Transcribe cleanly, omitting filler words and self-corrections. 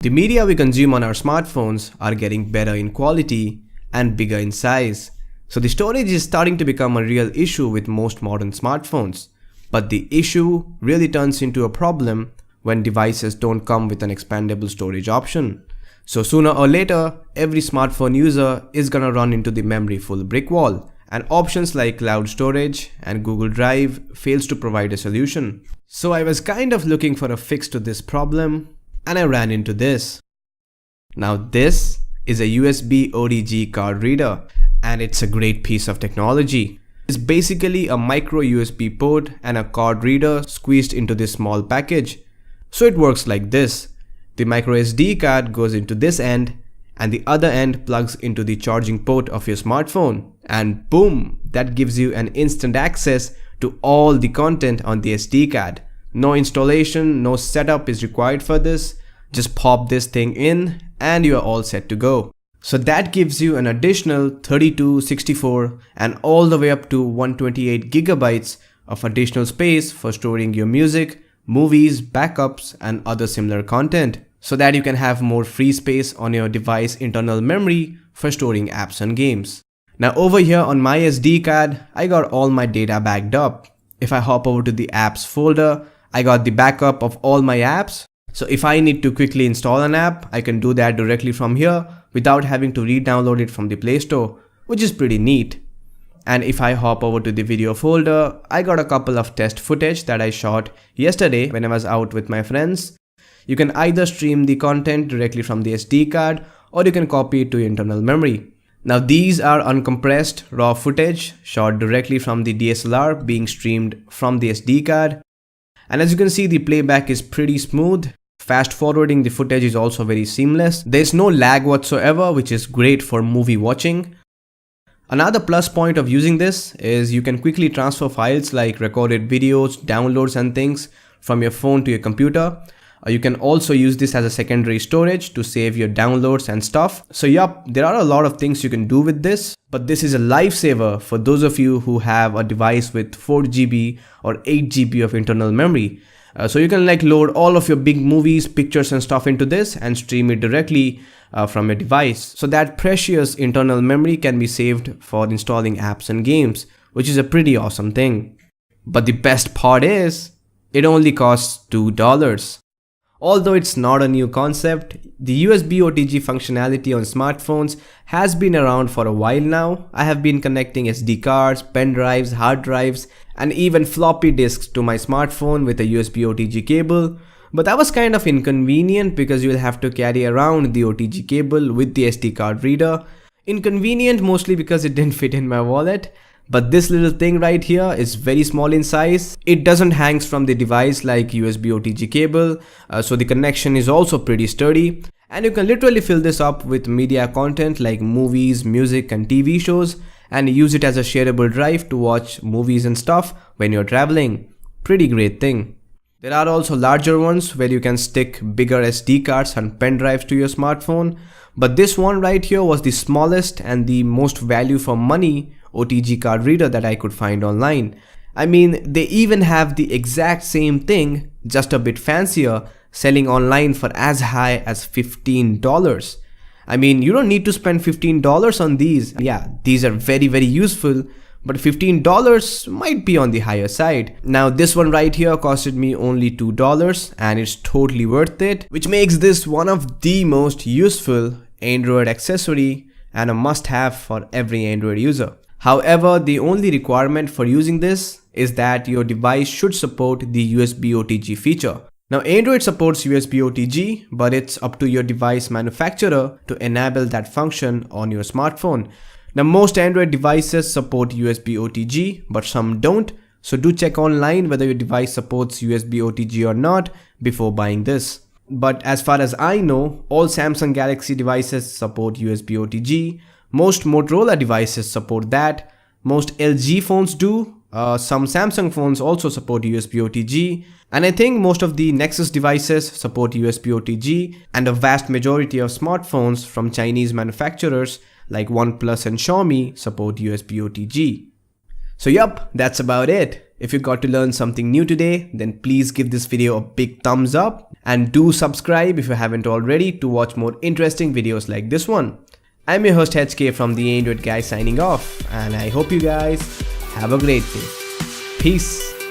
The media we consume on our smartphones are getting better in quality and bigger in size. So the storage is starting to become a real issue with most modern smartphones. But the issue really turns into a problem when devices don't come with an expandable storage option. So sooner or later, every smartphone user is gonna run into the memory full brick wall, and options like cloud storage and Google Drive fails to provide a solution. So I was kind of looking for a fix to this problem, and I ran into this. Now this is a USB OTG card reader, and it's a great piece of technology. It's basically a micro USB port and a card reader squeezed into this small package. So it works like this. The micro SD card goes into this end, and the other end plugs into the charging port of your smartphone, and boom, that gives you an instant access to all the content on the SD card. No installation, no setup is required for this. Just pop this thing in and you are all set to go. So that gives you an additional 32, 64 and all the way up to 128 gigabytes of additional space for storing your music, movies, backups and other similar content, so that you can have more free space on your device internal memory for storing apps and games. Now over here on my SD card, I got all my data backed up. If I hop over to the apps folder, I got the backup of all my apps. So if I need to quickly install an app, I can do that directly from here without having to re-download it from the Play Store, which is pretty neat. And if I hop over to the video folder, I got a couple of test footage that I shot yesterday when I was out with my friends. You can either stream the content directly from the SD card or you can copy it to your internal memory. Now these are uncompressed raw footage shot directly from the DSLR being streamed from the SD card. And as you can see, the playback is pretty smooth. Fast forwarding the footage is also very seamless. There's no lag whatsoever, which is great for movie watching. Another plus point of using this is you can quickly transfer files like recorded videos, downloads and things from your phone to your computer. You can also use this as a secondary storage to save your downloads and stuff. So yup, there are a lot of things you can do with this, but this is a lifesaver for those of you who have a device with 4 GB or 8 GB of internal memory. So you can like load all of your big movies, pictures and stuff into this and stream it directly from your device. So that precious internal memory can be saved for installing apps and games, which is a pretty awesome thing. But the best part is, it only costs $2. Although it's not a new concept, the USB OTG functionality on smartphones has been around for a while now. I have been connecting SD cards, pen drives, hard drives, and even floppy disks to my smartphone with a USB OTG cable. But that was kind of inconvenient because you'll have to carry around the OTG cable with the SD card reader. Inconvenient mostly because it didn't fit in my wallet. But this little thing right here is very small in size. It doesn't hang from the device like USB OTG cable, so the connection is also pretty sturdy. And you can literally fill this up with media content like movies, music and TV shows and use it as a shareable drive to watch movies and stuff when you're traveling. Pretty great thing. There are also larger ones where you can stick bigger SD cards and pen drives to your smartphone. But this one right here was the smallest and the most value for money OTG card reader that I could find online. I mean, they even have the exact same thing, just a bit fancier, selling online for as high as $15. I mean, you don't need to spend $15 on these. Yeah, these are very useful, but $15 might be on the higher side. Now this one right here costed me only $2 and it's totally worth it, which makes this one of the most useful Android accessory and a must-have for every Android user. However, the only requirement for using this is that your device should support the USB OTG feature. Now Android supports USB OTG, but it's up to your device manufacturer to enable that function on your smartphone. Now most Android devices support USB OTG, but some don't. So do check online whether your device supports USB OTG or not before buying this. But as far as I know, all Samsung Galaxy devices support USB OTG. Most Motorola devices support that. Most LG phones do. Some Samsung phones also support USB OTG. And I think most of the Nexus devices support USB OTG. And a vast majority of smartphones from Chinese manufacturers like OnePlus and Xiaomi support USB OTG. So yup, that's about it. If you got to learn something new today, then please give this video a big thumbs up and do subscribe if you haven't already to watch more interesting videos like this one. I'm your host HK from the Android Guy signing off, and I hope you guys have a great day. Peace.